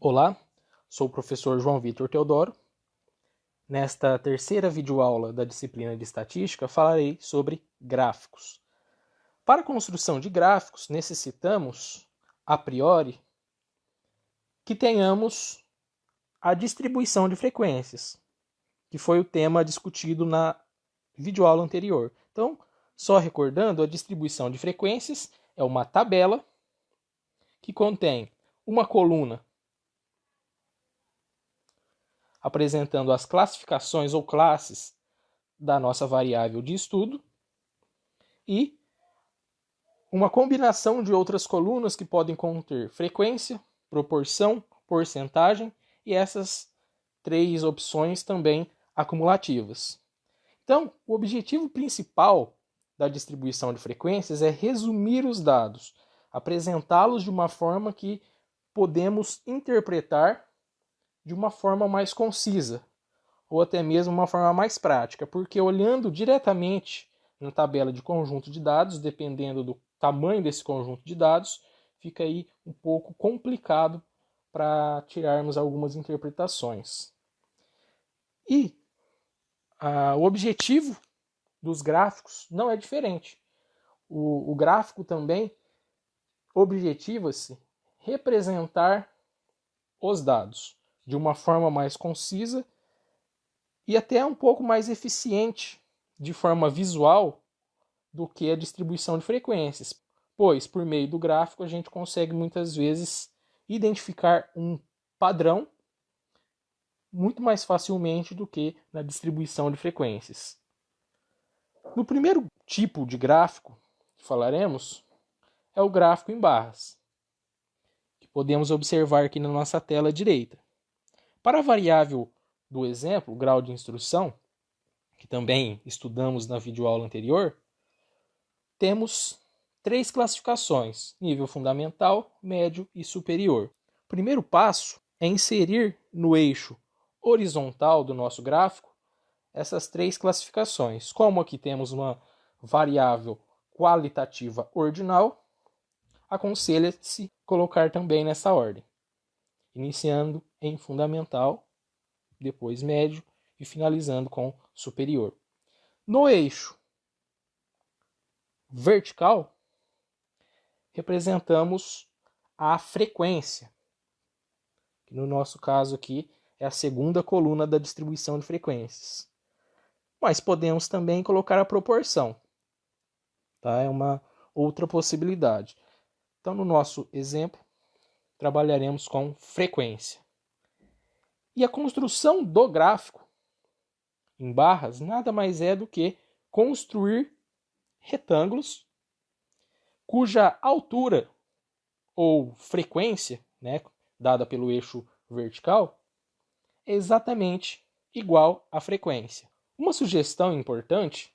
Olá, sou o professor João Vitor Teodoro. Nesta terceira videoaula da disciplina de Estatística, falarei sobre gráficos. Para a construção de gráficos, necessitamos, a priori, que tenhamos a distribuição de frequências, que foi o tema discutido na videoaula anterior. Então, só recordando, a distribuição de frequências é uma tabela que contém uma coluna apresentando as classificações ou classes da nossa variável de estudo e uma combinação de outras colunas que podem conter frequência, proporção, porcentagem e essas três opções também acumulativas. Então, o objetivo principal da distribuição de frequências é resumir os dados, apresentá-los de uma forma que podemos interpretar de uma forma mais concisa, ou até mesmo uma forma mais prática, porque olhando diretamente na tabela de conjunto de dados, dependendo do tamanho desse conjunto de dados, fica aí um pouco complicado para tirarmos algumas interpretações. E o objetivo dos gráficos não é diferente. O gráfico também objetiva-se representar os dados de uma forma mais concisa e até um pouco mais eficiente de forma visual do que a distribuição de frequências, pois por meio do gráfico a gente consegue muitas vezes identificar um padrão muito mais facilmente do que na distribuição de frequências. No primeiro tipo de gráfico que falaremos é o gráfico em barras, que podemos observar aqui na nossa tela direita. Para a variável do exemplo, grau de instrução, que também estudamos na videoaula anterior, temos três classificações: nível fundamental, médio e superior. O primeiro passo é inserir no eixo horizontal do nosso gráfico essas três classificações. Como aqui temos uma variável qualitativa ordinal, aconselha-se colocar também nessa ordem, iniciando em fundamental, depois médio e finalizando com superior. No eixo vertical, representamos a frequência, que no nosso caso aqui é a segunda coluna da distribuição de frequências. Mas podemos também colocar a proporção, tá? É uma outra possibilidade. Então, no nosso exemplo, trabalharemos com frequência. E a construção do gráfico em barras nada mais é do que construir retângulos cuja altura ou frequência, né, dada pelo eixo vertical, é exatamente igual à frequência. Uma sugestão importante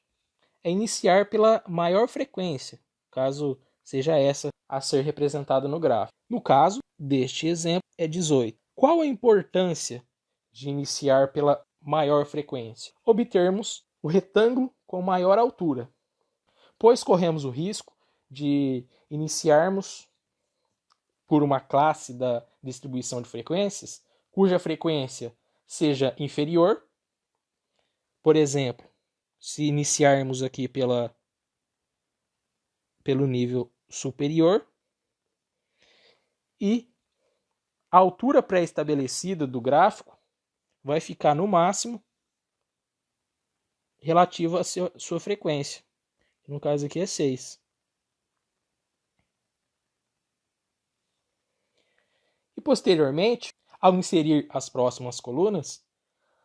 é iniciar pela maior frequência, caso seja essa a ser representada no gráfico. No caso deste exemplo, é 18. Qual a importância de iniciar pela maior frequência? Obtermos o retângulo com maior altura, pois corremos o risco de iniciarmos por uma classe da distribuição de frequências cuja frequência seja inferior. Por exemplo, se iniciarmos aqui pelo nível superior e a altura pré-estabelecida do gráfico vai ficar no máximo relativa à sua frequência. No caso aqui é 6. E posteriormente, ao inserir as próximas colunas,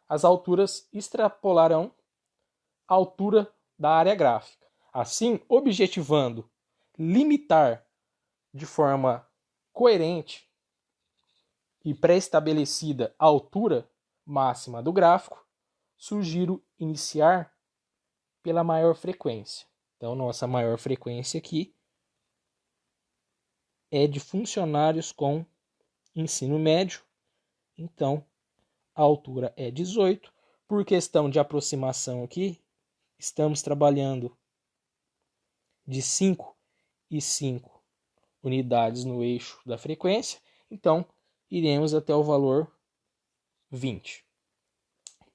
as alturas extrapolarão a altura da área gráfica. Assim, objetivando limitar de forma coerente e pré-estabelecida a altura máxima do gráfico, sugiro iniciar pela maior frequência. Então, nossa maior frequência aqui é de funcionários com ensino médio. Então, a altura é 18. Por questão de aproximação aqui, estamos trabalhando de 5 e 5 unidades no eixo da frequência. Então, iremos até o valor 20.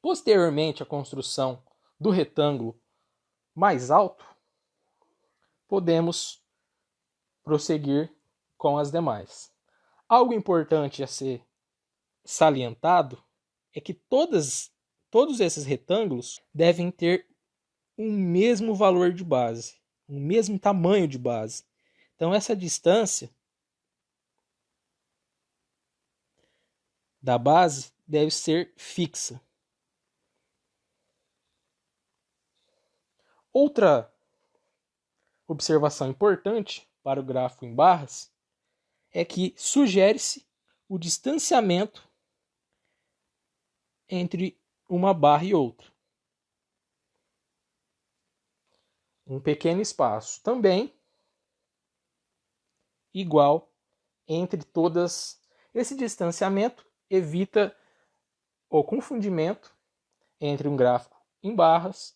Posteriormente à construção do retângulo mais alto, podemos prosseguir com as demais. Algo importante a ser salientado é que todos esses retângulos devem ter o mesmo valor de base, o mesmo tamanho de base. Então, essa distância da base deve ser fixa. Outra observação importante para o gráfico em barras é que sugere-se o distanciamento entre uma barra e outra. Um pequeno espaço também igual entre todas. Esse distanciamento evita o confundimento entre um gráfico em barras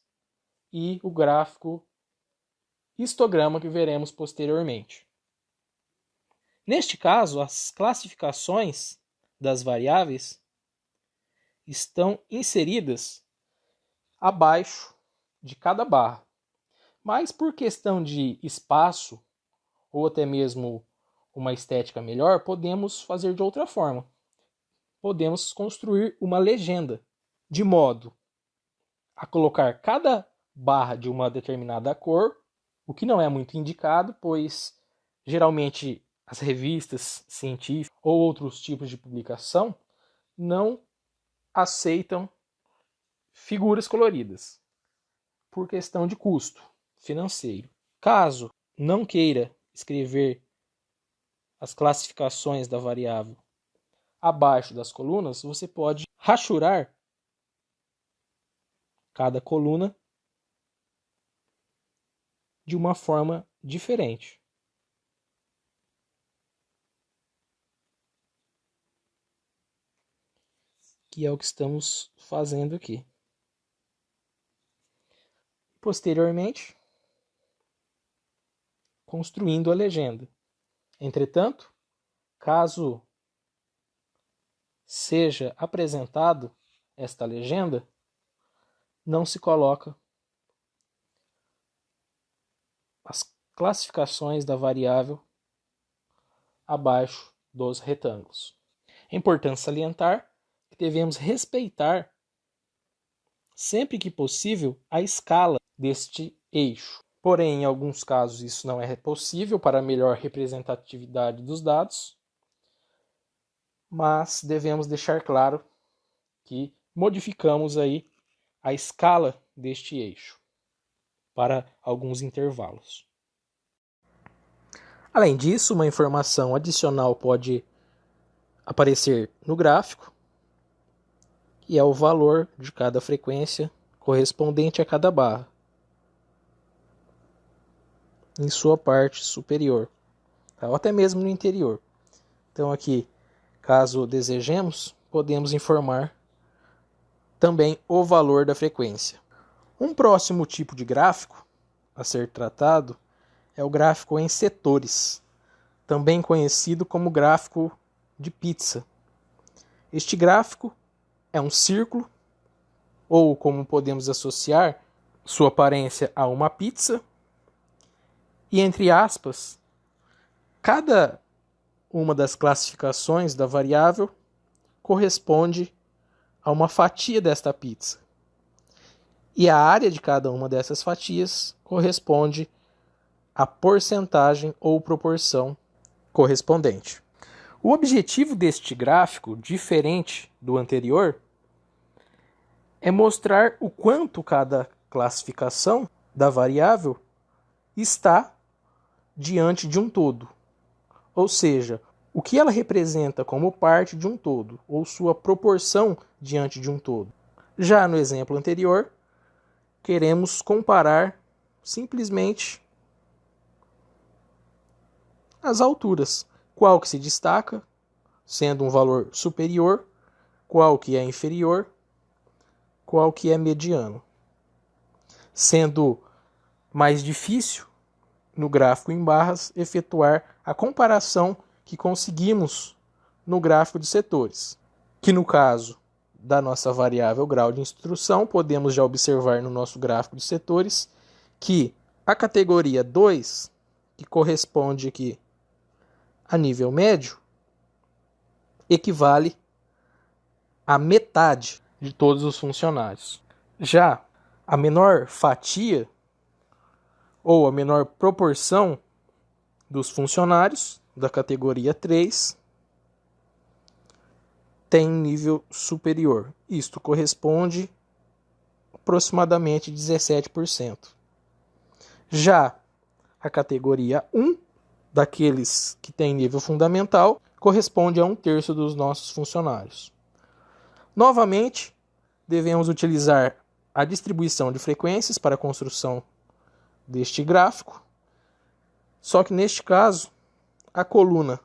e o gráfico histograma que veremos posteriormente. Neste caso, as classificações das variáveis estão inseridas abaixo de cada barra. Mas por questão de espaço ou até mesmo uma estética melhor, podemos fazer de outra forma. Podemos construir uma legenda, de modo a colocar cada barra de uma determinada cor, o que não é muito indicado, pois geralmente as revistas científicas ou outros tipos de publicação não aceitam figuras coloridas, por questão de custo financeiro. Caso não queira escrever as classificações da variável abaixo das colunas, você pode rachurar cada coluna de uma forma diferente. Que é o que estamos fazendo aqui. Posteriormente, construindo a legenda. Entretanto, caso seja apresentado esta legenda, não se coloca as classificações da variável abaixo dos retângulos. É importante salientar que devemos respeitar, sempre que possível, a escala deste eixo. Porém, em alguns casos isso não é possível para melhor representatividade dos dados, mas devemos deixar claro que modificamos aí a escala deste eixo para alguns intervalos. Além disso, uma informação adicional pode aparecer no gráfico, que é o valor de cada frequência correspondente a cada barra, em sua parte superior, ou até mesmo no interior. Então aqui, caso desejemos, podemos informar também o valor da frequência. Um próximo tipo de gráfico a ser tratado é o gráfico em setores, também conhecido como gráfico de pizza. Este gráfico é um círculo, ou como podemos associar sua aparência a uma pizza, e entre aspas, cada uma das classificações da variável corresponde a uma fatia desta pizza. E a área de cada uma dessas fatias corresponde à porcentagem ou proporção correspondente. O objetivo deste gráfico, diferente do anterior, é mostrar o quanto cada classificação da variável está diante de um todo. Ou seja, o que ela representa como parte de um todo, ou sua proporção diante de um todo. Já no exemplo anterior, queremos comparar simplesmente as alturas. Qual que se destaca, sendo um valor superior, qual que é inferior, qual que é mediano. Sendo mais difícil, no gráfico em barras, efetuar a comparação que conseguimos no gráfico de setores, que no caso da nossa variável grau de instrução, podemos já observar no nosso gráfico de setores que a categoria 2, que corresponde aqui a nível médio, equivale à metade de todos os funcionários. Já a menor fatia, ou a menor proporção dos funcionários da categoria 3, tem nível superior. Isto corresponde aproximadamente 17%. Já a categoria 1, daqueles que têm nível fundamental, corresponde a 1/3 dos nossos funcionários. Novamente, devemos utilizar a distribuição de frequências para a construção deste gráfico, só que neste caso, a coluna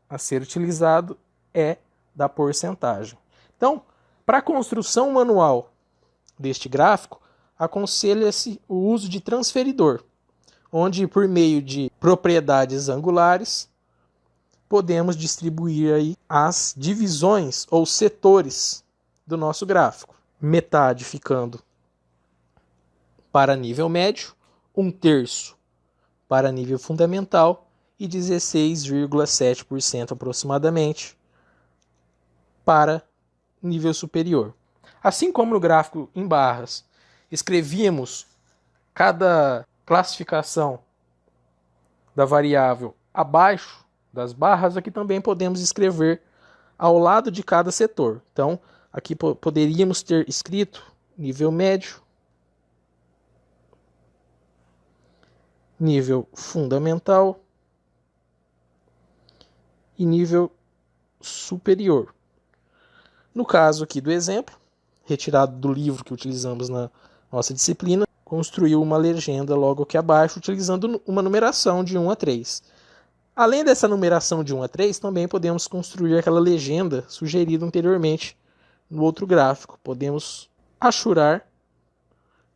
a ser utilizado é da porcentagem. Então, para a construção manual deste gráfico, aconselha-se o uso de transferidor, onde por meio de propriedades angulares podemos distribuir aí as divisões ou setores do nosso gráfico. Metade ficando para nível médio, 1/3 para nível fundamental e 16,7% aproximadamente para nível superior. Assim como no gráfico em barras escrevíamos cada classificação da variável abaixo das barras, aqui também podemos escrever ao lado de cada setor. Então, aqui poderíamos ter escrito nível médio, nível fundamental e nível superior. No caso aqui do exemplo, retirado do livro que utilizamos na nossa disciplina, construiu uma legenda logo aqui abaixo, utilizando uma numeração de 1 a 3. Além dessa numeração de 1 a 3, também podemos construir aquela legenda sugerida anteriormente no outro gráfico. Podemos achurar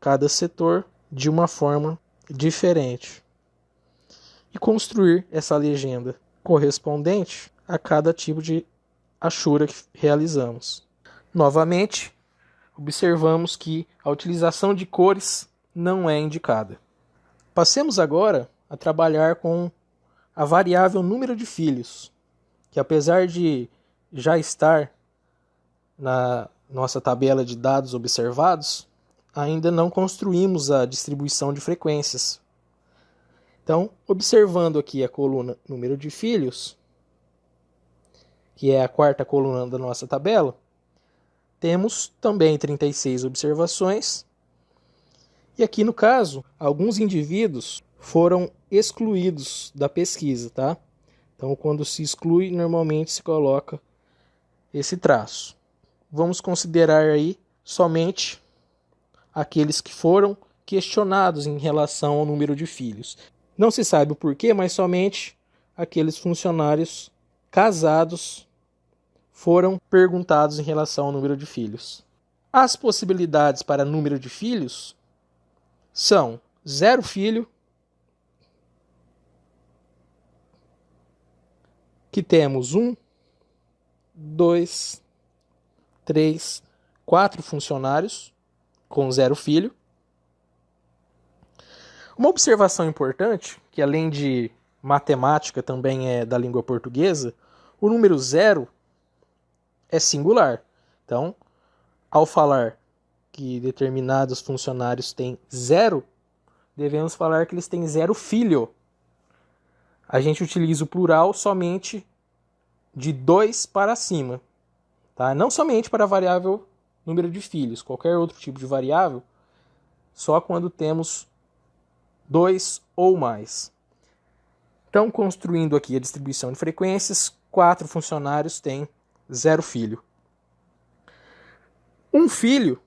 cada setor de uma forma diferente e construir essa legenda correspondente a cada tipo de achura que realizamos. Novamente, observamos que a utilização de cores não é indicada. Passemos agora a trabalhar com a variável número de filhos, que apesar de já estar na nossa tabela de dados observados, ainda não construímos a distribuição de frequências. Então, observando aqui a coluna número de filhos, que é a quarta coluna da nossa tabela, temos também 36 observações. E aqui no caso, alguns indivíduos foram excluídos da pesquisa, tá? Então, quando se exclui, normalmente se coloca esse traço. Vamos considerar aí somente aqueles que foram questionados em relação ao número de filhos. Não se sabe o porquê, mas somente aqueles funcionários casados foram perguntados em relação ao número de filhos. As possibilidades para número de filhos são 0 filho, que temos 1, 2, 3, 4 funcionários com 0 filho. Uma observação importante, que além de matemática também é da língua portuguesa, o número 0 é singular. Então, ao falar que determinados funcionários têm 0, devemos falar que eles têm 0 filho. A gente utiliza o plural somente de 2 para cima, tá? Não somente para a variável número de filhos, qualquer outro tipo de variável, só quando temos 2 ou mais. Então, construindo aqui a distribuição de frequências, 4 funcionários têm 0 filho. Um filho,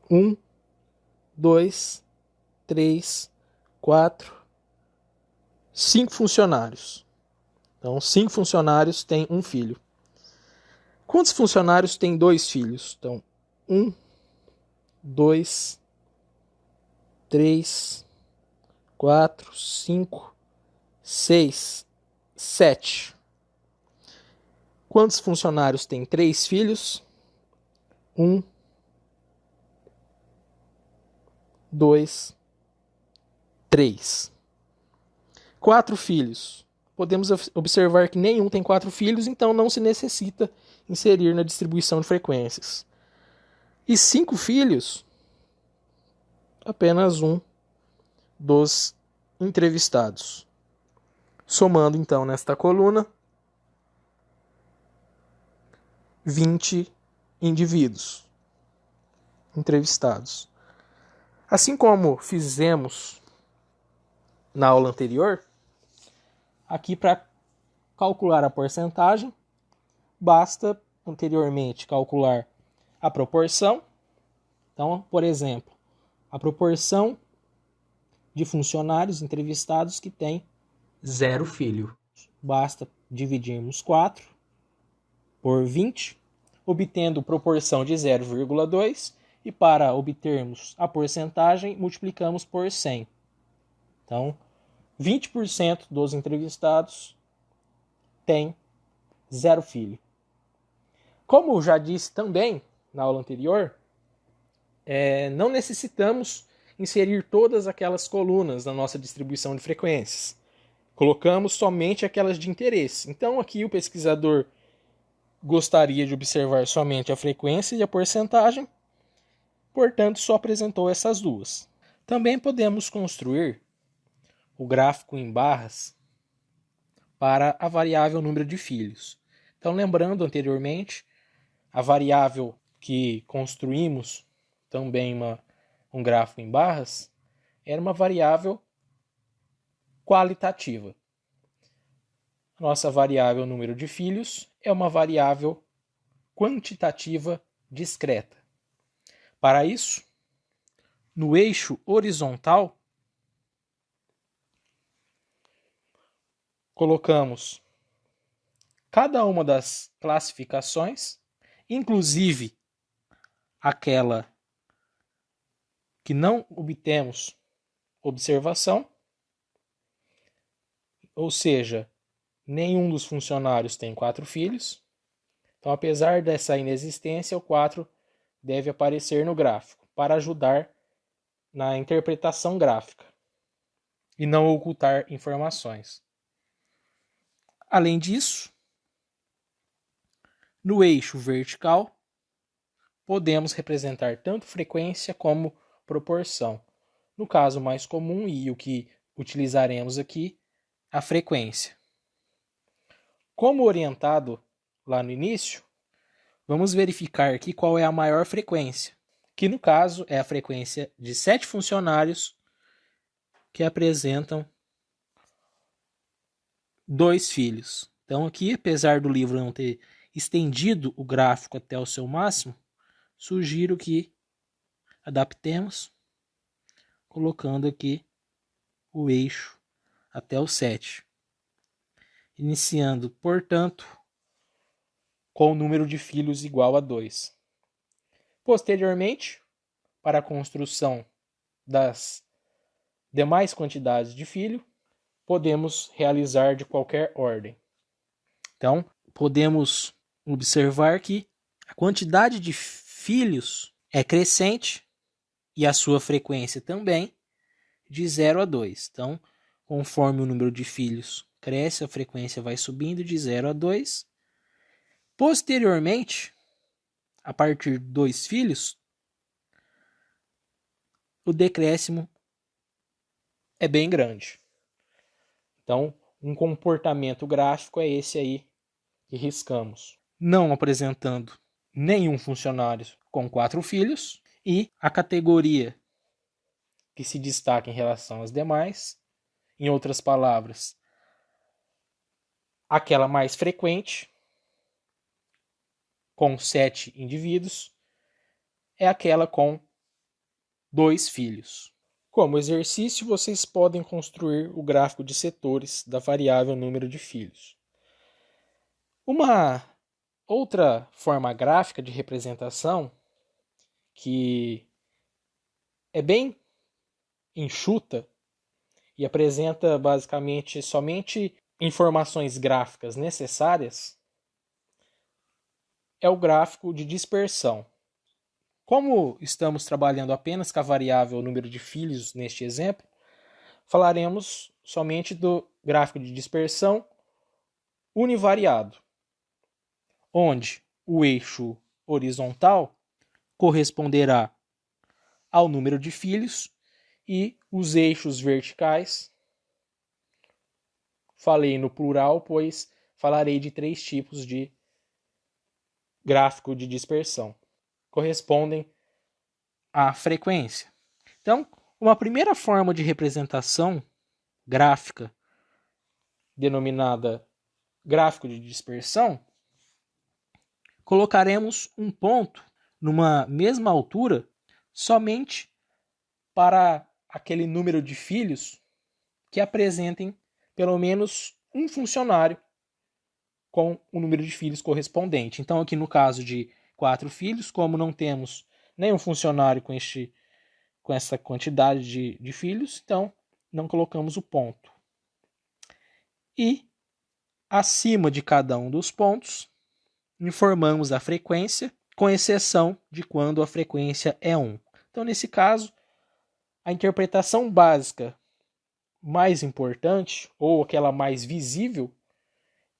1, 2, 3, 4, 5 funcionários. Então, 5 funcionários têm um filho. Quantos funcionários têm 2 filhos? Então, 1, 2, 3, 4, 5, 6, 7. Quantos funcionários têm 3 filhos? 1, 2, 3. 4 filhos. Podemos observar que nenhum tem 4 filhos, então não se necessita inserir na distribuição de frequências. E 5 filhos, apenas um dos entrevistados. Somando então nesta coluna 20 indivíduos entrevistados. Assim como fizemos na aula anterior, aqui para calcular a porcentagem, basta anteriormente calcular a proporção. Então, por exemplo, a proporção de funcionários entrevistados que tem 0 filho. Basta dividirmos 4 por 20, obtendo proporção de 0,2, e para obtermos a porcentagem, multiplicamos por 100. Então, 20% dos entrevistados tem 0 filho. Como já disse também na aula anterior, não necessitamos inserir todas aquelas colunas na nossa distribuição de frequências. Colocamos somente aquelas de interesse. Então aqui o pesquisador gostaria de observar somente a frequência e a porcentagem, portanto só apresentou essas duas. Também podemos construir o gráfico em barras para a variável número de filhos. Então, lembrando anteriormente, a variável que construímos também um gráfico em barras era uma variável qualitativa. Nossa variável número de filhos é uma variável quantitativa discreta. Para isso, no eixo horizontal, colocamos cada uma das classificações, inclusive aquela que não obtemos observação, ou seja, nenhum dos funcionários tem 4 filhos. Então, apesar dessa inexistência, o 4 deve aparecer no gráfico para ajudar na interpretação gráfica e não ocultar informações. Além disso, no eixo vertical, podemos representar tanto frequência como proporção. No caso mais comum e o que utilizaremos aqui, a frequência. Como orientado lá no início, vamos verificar aqui qual é a maior frequência, que no caso é a frequência de 7 funcionários que apresentam 2 filhos. Então aqui, apesar do livro não ter estendido o gráfico até o seu máximo, sugiro que adaptemos, colocando aqui o eixo até o 7. Iniciando, portanto, com o número de filhos igual a 2. Posteriormente, para a construção das demais quantidades de filho, podemos realizar de qualquer ordem. Então, podemos observar que a quantidade de filhos é crescente e a sua frequência também, de 0 a 2. Então, conforme o número de filhos cresce, a frequência vai subindo de 0 a 2. Posteriormente, a partir de 2 filhos, o decréscimo é bem grande. Então, um comportamento gráfico é esse aí que riscamos. Não apresentando nenhum funcionário com 4 filhos e a categoria que se destaca em relação às demais, em outras palavras, aquela mais frequente, com 7 indivíduos, é aquela com 2 filhos. Como exercício, vocês podem construir o gráfico de setores da variável número de filhos. Uma outra forma gráfica de representação, que é bem enxuta e apresenta basicamente somente informações gráficas necessárias, é o gráfico de dispersão. Como estamos trabalhando apenas com a variável número de filhos neste exemplo, falaremos somente do gráfico de dispersão univariado, onde o eixo horizontal corresponderá ao número de filhos e os eixos verticais, falei no plural, pois falarei de 3 tipos de gráfico de dispersão, correspondem à frequência. Então, uma primeira forma de representação gráfica, denominada gráfico de dispersão, colocaremos um ponto numa mesma altura somente para aquele número de filhos que apresentem pelo menos um funcionário com o número de filhos correspondente. Então, aqui no caso de 4 filhos, como não temos nenhum funcionário com essa quantidade de filhos, então não colocamos o ponto. E acima de cada um dos pontos, informamos a frequência, com exceção de quando a frequência é 1. Então, nesse caso, a interpretação básica mais importante, ou aquela mais visível,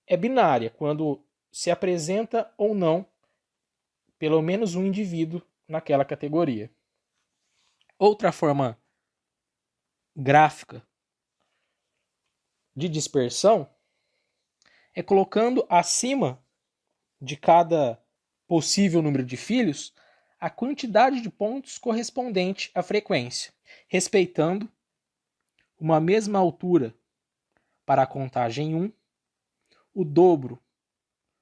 é binária, quando se apresenta ou não pelo menos um indivíduo naquela categoria. Outra forma gráfica de dispersão é colocando acima de cada possível número de filhos a quantidade de pontos correspondente à frequência, respeitando uma mesma altura para a contagem 1, o dobro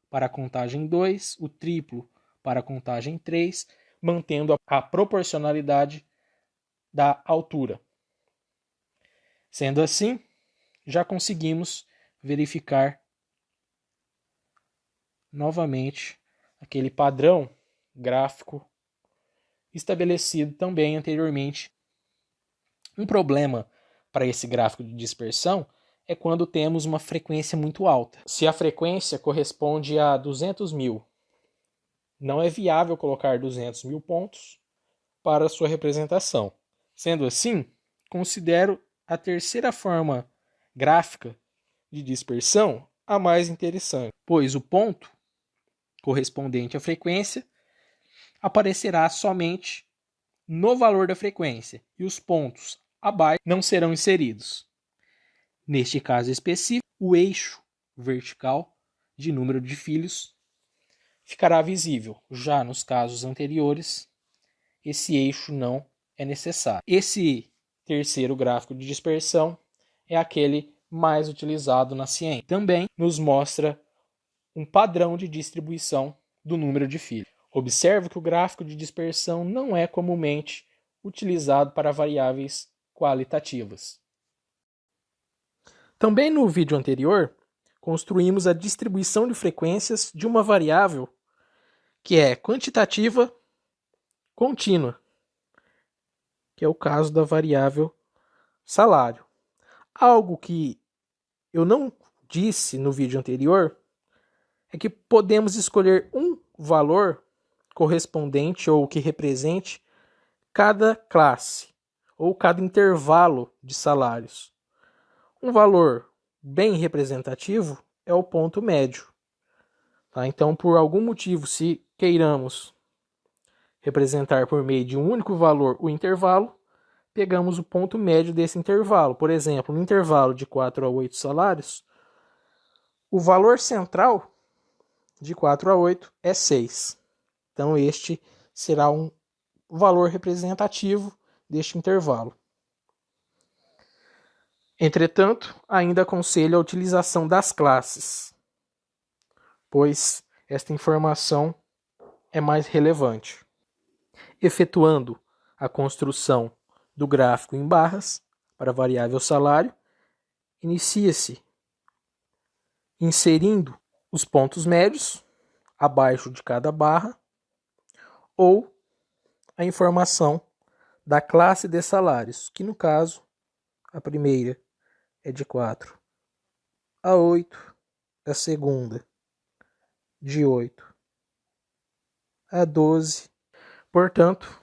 para a contagem 2, o triplo para a contagem 3, mantendo a proporcionalidade da altura. Sendo assim, já conseguimos verificar novamente aquele padrão gráfico estabelecido também anteriormente. Um problema para esse gráfico de dispersão é quando temos uma frequência muito alta. Se a frequência corresponde a 200 mil, não é viável colocar 200 mil pontos para a sua representação. Sendo assim, considero a terceira forma gráfica de dispersão a mais interessante, pois o ponto correspondente à frequência aparecerá somente no valor da frequência e os pontos abaixo não serão inseridos. Neste caso específico, o eixo vertical de número de filhos ficará visível. Já nos casos anteriores, esse eixo não é necessário. Esse terceiro gráfico de dispersão é aquele mais utilizado na ciência. Também nos mostra um padrão de distribuição do número de filhos. Observe que o gráfico de dispersão não é comumente utilizado para variáveis qualitativas. Também no vídeo anterior, construímos a distribuição de frequências de uma variável que é quantitativa contínua, que é o caso da variável salário. Algo que eu não disse no vídeo anterior é que podemos escolher um valor correspondente ou que represente cada classe ou cada intervalo de salários. Um valor bem representativo é o ponto médio. Tá? Então, por algum motivo, se queiramos representar por meio de um único valor o intervalo, pegamos o ponto médio desse intervalo. Por exemplo, no intervalo de 4 a 8 salários, o valor central de 4 a 8 é 6. Então, este será um valor representativo deste intervalo. Entretanto, ainda aconselho a utilização das classes, pois esta informação é mais relevante. Efetuando a construção do gráfico em barras para a variável salário, inicia-se inserindo os pontos médios abaixo de cada barra ou a informação da classe de salários, que no caso, a primeira é de 4 a 8, a segunda de 8 a 12. Portanto,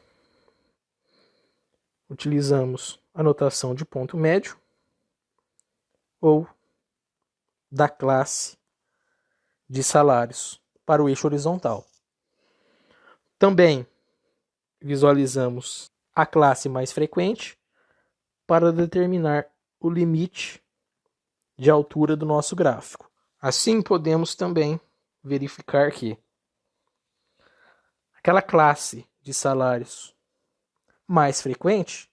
utilizamos a notação de ponto médio ou da classe de salários para o eixo horizontal. Também visualizamos a classe mais frequente para determinar o limite de altura do nosso gráfico. Assim, podemos também verificar que aquela classe de salários mais frequente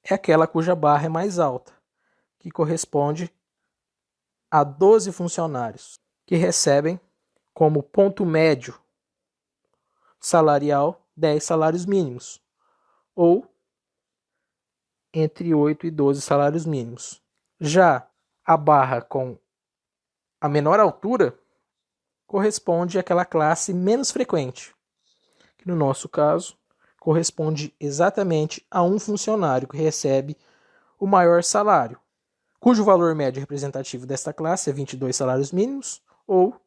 é aquela cuja barra é mais alta, que corresponde a 12 funcionários que recebem como ponto médio salarial 10 salários mínimos, ou entre 8 e 12 salários mínimos. Já a barra com a menor altura corresponde àquela classe menos frequente, que no nosso caso corresponde exatamente a um funcionário que recebe o maior salário, cujo valor médio representativo desta classe é 22 salários mínimos, ou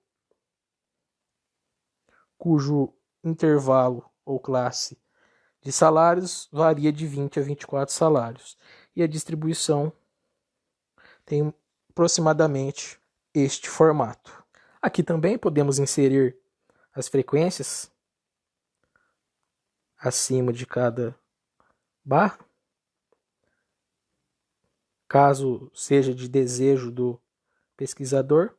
cujo intervalo ou classe de salários varia de 20 a 24 salários. E a distribuição tem aproximadamente este formato. Aqui também podemos inserir as frequências acima de cada barra, caso seja de desejo do pesquisador,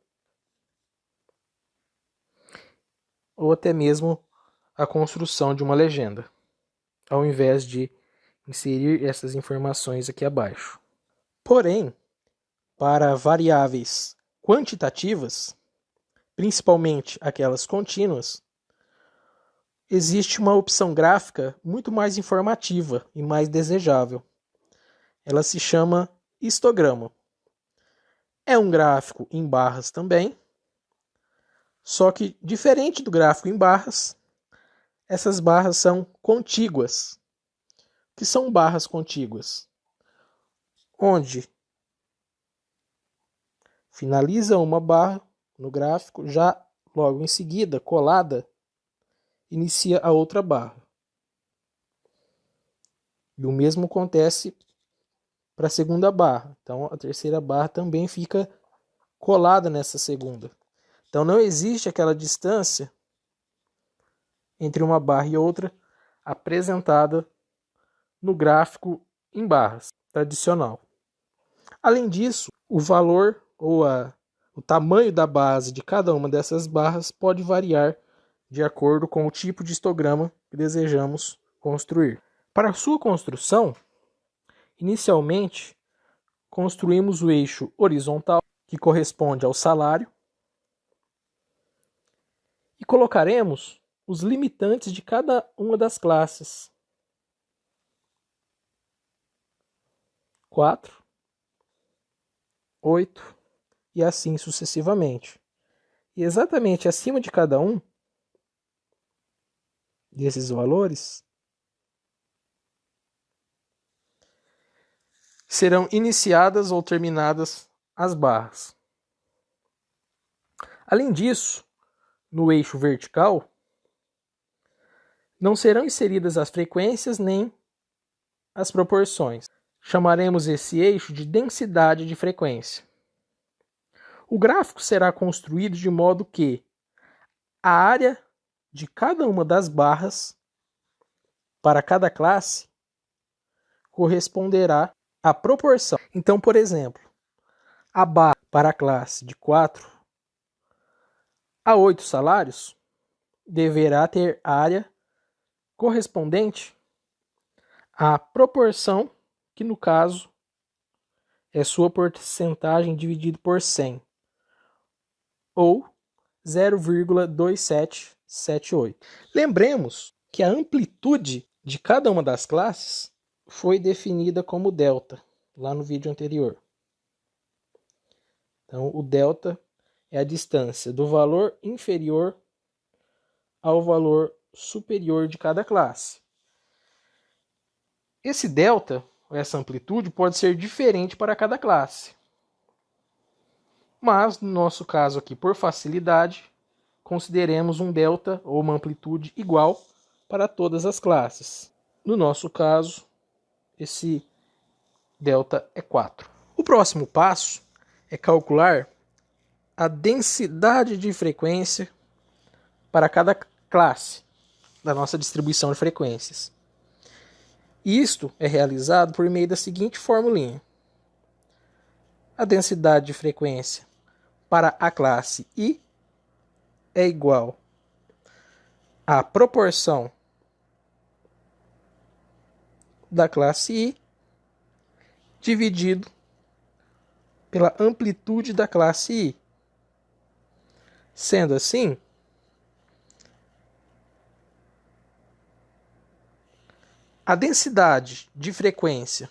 ou até mesmo a construção de uma legenda, ao invés de inserir essas informações aqui abaixo. Porém, para variáveis quantitativas, principalmente aquelas contínuas, existe uma opção gráfica muito mais informativa e mais desejável. Ela se chama histograma. É um gráfico em barras também, só que diferente do gráfico em barras, essas barras são contíguas. O que são barras contíguas? Onde finaliza uma barra no gráfico, já logo em seguida, colada, inicia a outra barra. E o mesmo acontece para a segunda barra. Então a terceira barra também fica colada nessa segunda. Então não existe aquela distância entre uma barra e outra apresentada no gráfico em barras tradicional. Além disso, o valor ou o tamanho da base de cada uma dessas barras pode variar de acordo com o tipo de histograma que desejamos construir. Para a sua construção, inicialmente, construímos o eixo horizontal, que corresponde ao salário, e colocaremos os limitantes de cada uma das classes. 4, 8 e assim sucessivamente. E exatamente acima de cada um desses valores serão iniciadas ou terminadas as barras. Além disso, no eixo vertical, não serão inseridas as frequências nem as proporções. Chamaremos esse eixo de densidade de frequência. O gráfico será construído de modo que a área de cada uma das barras para cada classe corresponderá à proporção. Então, por exemplo, a barra para a classe de 4 a 8 salários deverá ter área correspondente à proporção, que no caso é sua porcentagem dividido por 100, ou 0,2778. Lembremos que a amplitude de cada uma das classes foi definida como delta, lá no vídeo anterior. Então, o delta é a distância do valor inferior ao valor superior de cada classe. Esse delta, essa amplitude, pode ser diferente para cada classe. Mas, no nosso caso aqui, por facilidade, consideremos um delta ou uma amplitude igual para todas as classes. No nosso caso, esse delta é 4. O próximo passo é calcular a densidade de frequência para cada classe da nossa distribuição de frequências. Isto é realizado por meio da seguinte formulinha. A densidade de frequência para a classe I é igual à proporção da classe I dividido pela amplitude da classe I. Sendo assim, a densidade de frequência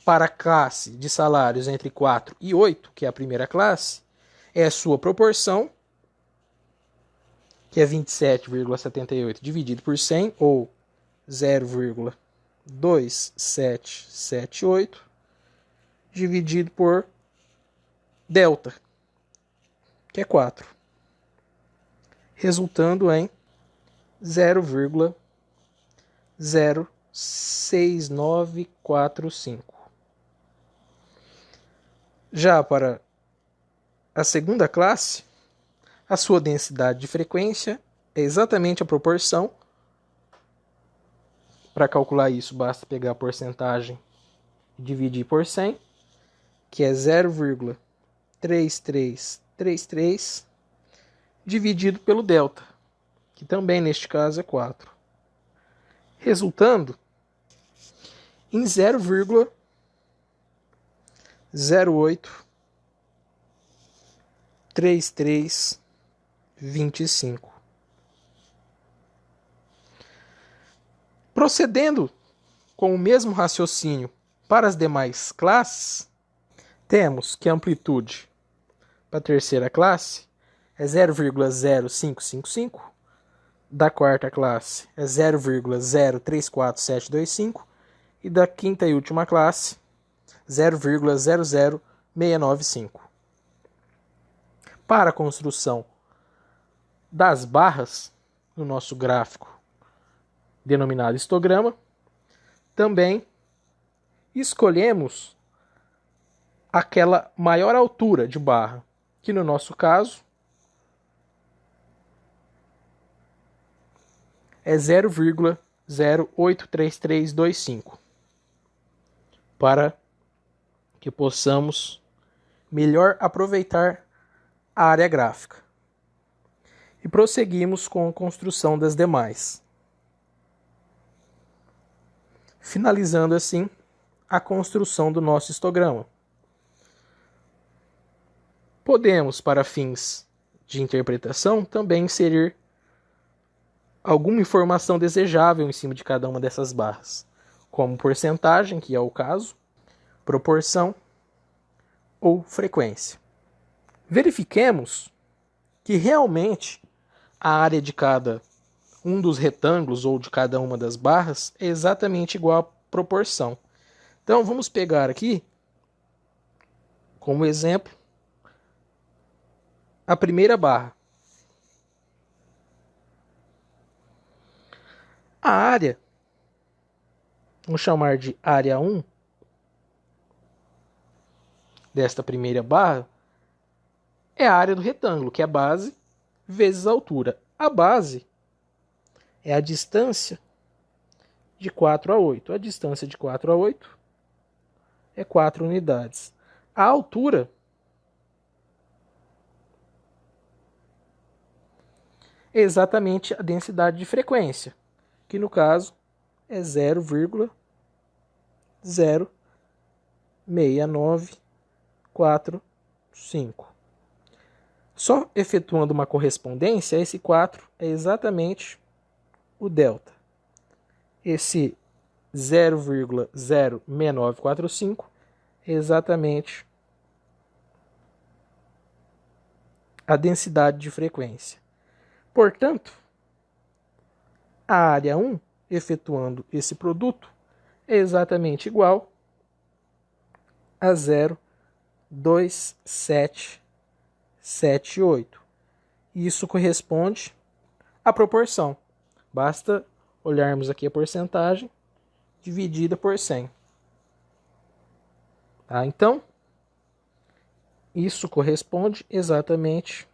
para a classe de salários entre 4 e 8, que é a primeira classe, é a sua proporção, que é 27,78 dividido por 100, ou 0,2778, dividido por delta, que é 4, resultando em 0,06945. Já para a segunda classe, a sua densidade de frequência é exatamente a proporção. Para calcular isso, basta pegar a porcentagem e dividir por 100, que é 0,3333, dividido pelo delta, que também neste caso é 4, resultando em 0,083325. Procedendo com o mesmo raciocínio para as demais classes, temos que a amplitude para a terceira classe é 0,0555, da quarta classe é 0,034725 e da quinta e última classe 0,00695. Para a construção das barras no nosso gráfico denominado histograma, também escolhemos aquela maior altura de barra, que no nosso caso é 0,083325, para que possamos melhor aproveitar a área gráfica. E prosseguimos com a construção das demais, finalizando assim a construção do nosso histograma. Podemos, para fins de interpretação, também inserir alguma informação desejável em cima de cada uma dessas barras, como porcentagem, que é o caso, proporção ou frequência. Verifiquemos que realmente a área de cada um dos retângulos ou de cada uma das barras é exatamente igual à proporção. Então vamos pegar aqui como exemplo a primeira barra. A área, vamos chamar de área 1 desta primeira barra, é a área do retângulo, que é a base vezes a altura. A base é a distância de 4 a 8. A distância de 4 a 8 é 4 unidades. A altura é exatamente a densidade de frequência, que no caso é 0,06945. Só efetuando uma correspondência, esse 4 é exatamente o delta. Esse 0,06945 é exatamente a densidade de frequência. Portanto, a área 1, efetuando esse produto, é exatamente igual a 0,2778. e isso corresponde à proporção. Basta olharmos aqui a porcentagem dividida por 100. Tá? Então, isso corresponde exatamente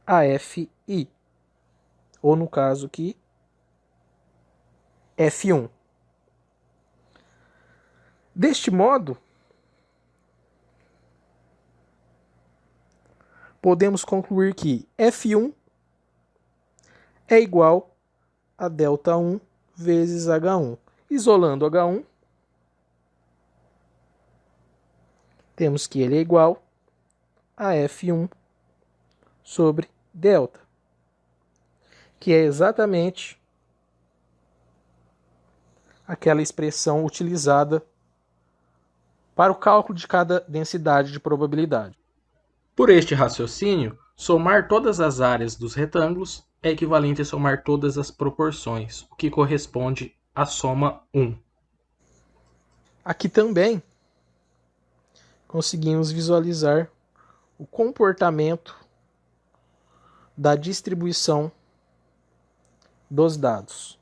a FI, ou no caso aqui, F1. Deste modo, podemos concluir que F1 é igual a ΔI vezes H1. Isolando H1, temos que ele é igual a F1 sobre delta, que é exatamente aquela expressão utilizada para o cálculo de cada densidade de probabilidade. Por este raciocínio, somar todas as áreas dos retângulos é equivalente a somar todas as proporções, o que corresponde à soma 1. Aqui também conseguimos visualizar o comportamento da distribuição dos dados.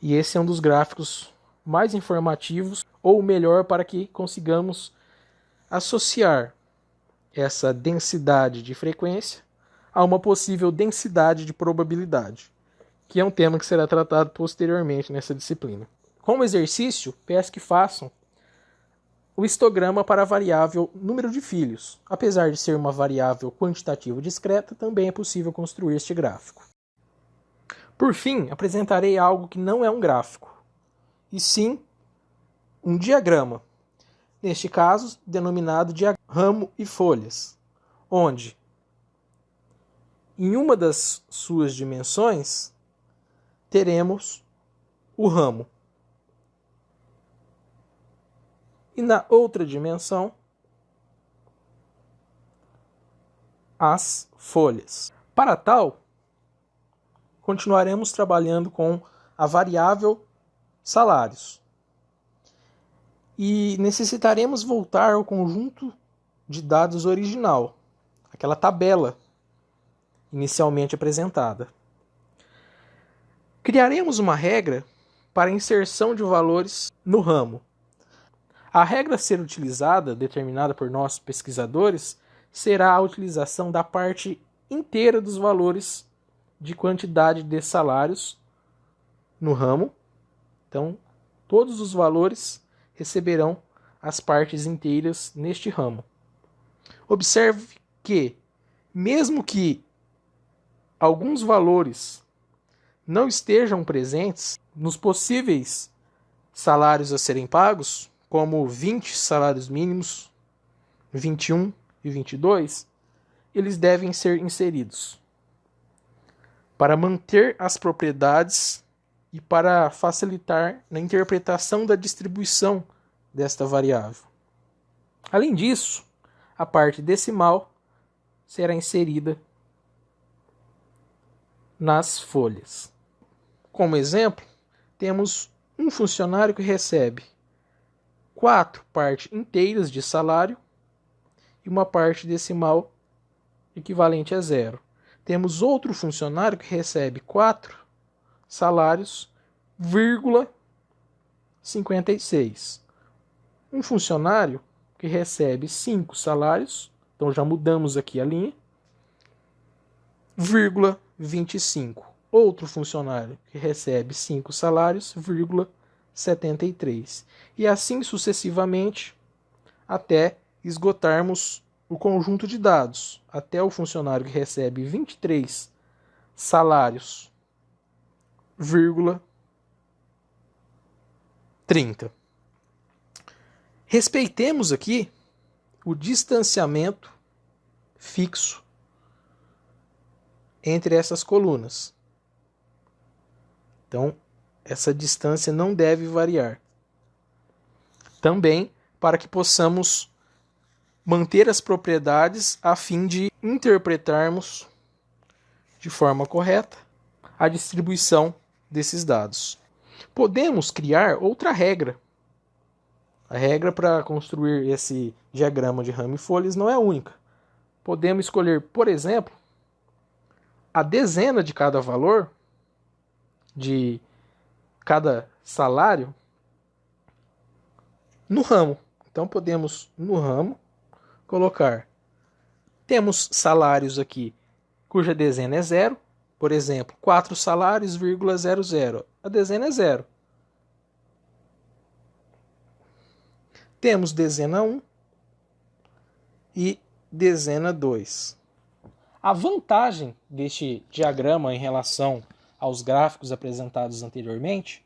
E esse é um dos gráficos mais informativos, ou melhor, para que consigamos associar essa densidade de frequência a uma possível densidade de probabilidade, que é um tema que será tratado posteriormente nessa disciplina. Como exercício, peço que façam o histograma para a variável número de filhos. Apesar de ser uma variável quantitativa discreta, também é possível construir este gráfico. Por fim, apresentarei algo que não é um gráfico, e sim um diagrama, neste caso denominado de ramo e folhas, onde em uma das suas dimensões teremos o ramo e na outra dimensão as folhas. Para tal, continuaremos trabalhando com a variável salários e necessitaremos voltar ao conjunto de dados original, aquela tabela inicialmente apresentada. Criaremos uma regra para a inserção de valores no ramo. A regra a ser utilizada, determinada por nossos pesquisadores, será a utilização da parte inteira dos valores de quantidade de salários no ramo. Então, todos os valores receberão as partes inteiras neste ramo. Observe que, mesmo que alguns valores não estejam presentes nos possíveis salários a serem pagos, como 20 salários mínimos, 21 e 22, eles devem ser inseridos para manter as propriedades e para facilitar na interpretação da distribuição desta variável. Além disso, a parte decimal será inserida nas folhas. Como exemplo, temos um funcionário que recebe 4 partes inteiras de salário e uma parte decimal equivalente a 0. Temos outro funcionário que recebe 4 salários, 56. Um funcionário que recebe 5 salários, então já mudamos aqui a linha, 25. Outro funcionário que recebe 5 salários, 73. E assim sucessivamente, até esgotarmos o conjunto de dados, até o funcionário que recebe 23 salários, 30. Respeitemos aqui o distanciamento fixo entre essas colunas. Então, essa distância não deve variar. Também para que possamos manter as propriedades a fim de interpretarmos de forma correta a distribuição desses dados. Podemos criar outra regra. A regra para construir esse diagrama de ramo e folhas não é única. Podemos escolher, por exemplo, a dezena de cada valor, de cada salário, no ramo. Então podemos, no ramo, colocar. Temos salários aqui cuja dezena é 0. Por exemplo, 4 salários, 00. A dezena é 0. Temos dezena 1 e dezena 2. A vantagem deste diagrama em relação aos gráficos apresentados anteriormente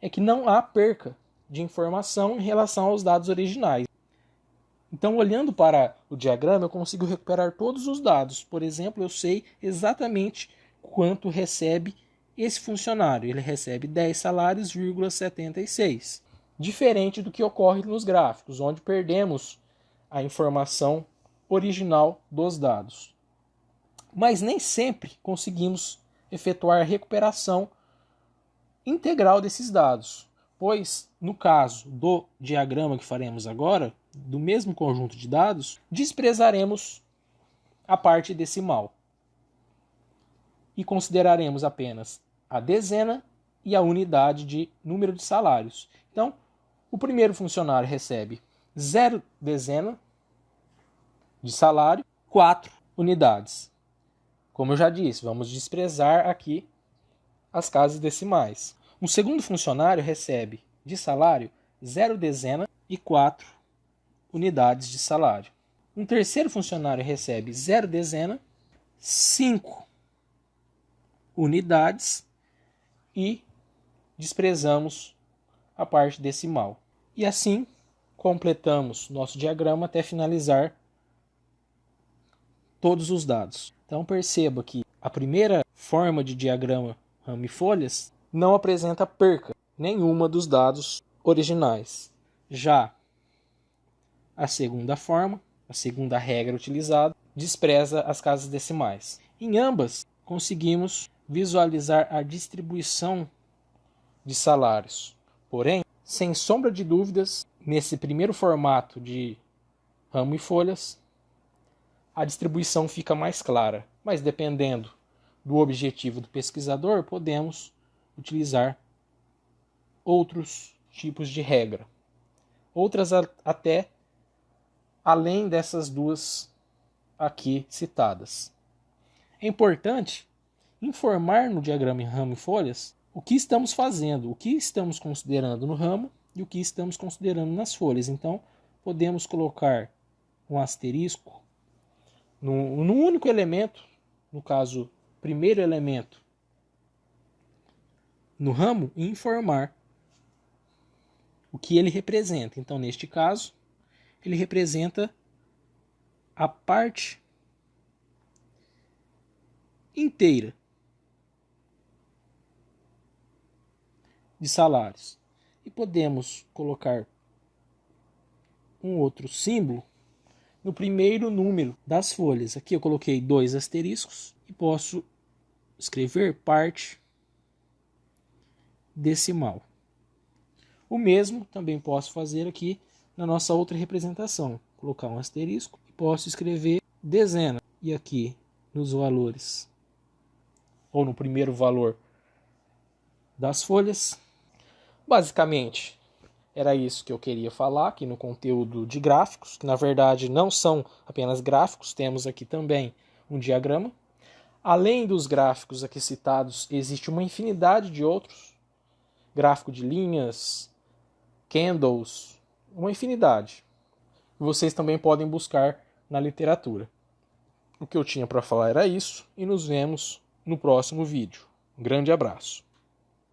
é que não há perca de informação em relação aos dados originais. Então, olhando para o diagrama, eu consigo recuperar todos os dados. Por exemplo, eu sei exatamente quanto recebe esse funcionário. Ele recebe 10 salários, 76. Diferente do que ocorre nos gráficos, onde perdemos a informação original dos dados. Mas nem sempre conseguimos efetuar a recuperação integral desses dados, pois, no caso do diagrama que faremos agora, do mesmo conjunto de dados, desprezaremos a parte decimal e consideraremos apenas a dezena e a unidade de número de salários. Então, o primeiro funcionário recebe 0 dezena de salário, 4 unidades. Como eu já disse, vamos desprezar aqui as casas decimais. Um segundo funcionário recebe de salário 0 dezena e 4 unidades de salário. Um terceiro funcionário recebe 0 dezena, 5 unidades e desprezamos a parte decimal. E assim completamos nosso diagrama até finalizar todos os dados. Então perceba que a primeira forma de diagrama ramo e folhas não apresenta perca nenhuma dos dados originais. Já a segunda forma, a segunda regra utilizada, despreza as casas decimais. Em ambas, conseguimos visualizar a distribuição de salários. Porém, sem sombra de dúvidas, nesse primeiro formato de ramo e folhas, a distribuição fica mais clara. Mas dependendo do objetivo do pesquisador, podemos utilizar outros tipos de regra. Outras até além dessas duas aqui citadas. É importante informar no diagrama em ramo e folhas o que estamos fazendo, o que estamos considerando no ramo e o que estamos considerando nas folhas. Então, podemos colocar um asterisco no único elemento, no caso, primeiro elemento no ramo, e informar o que ele representa. Então, neste caso, ele representa a parte inteira de salários. E podemos colocar um outro símbolo no primeiro número das folhas. Aqui eu coloquei 2 asteriscos e posso escrever parte decimal. O mesmo também posso fazer aqui na nossa outra representação. Colocar um asterisco e posso escrever dezena. E aqui nos valores, ou no primeiro valor das folhas. Basicamente, era isso que eu queria falar aqui no conteúdo de gráficos, que na verdade não são apenas gráficos, temos aqui também um diagrama. Além dos gráficos aqui citados, existe uma infinidade de outros. Gráfico de linhas, candles, uma infinidade. Vocês também podem buscar na literatura. O que eu tinha para falar era isso, e nos vemos no próximo vídeo. Um grande abraço.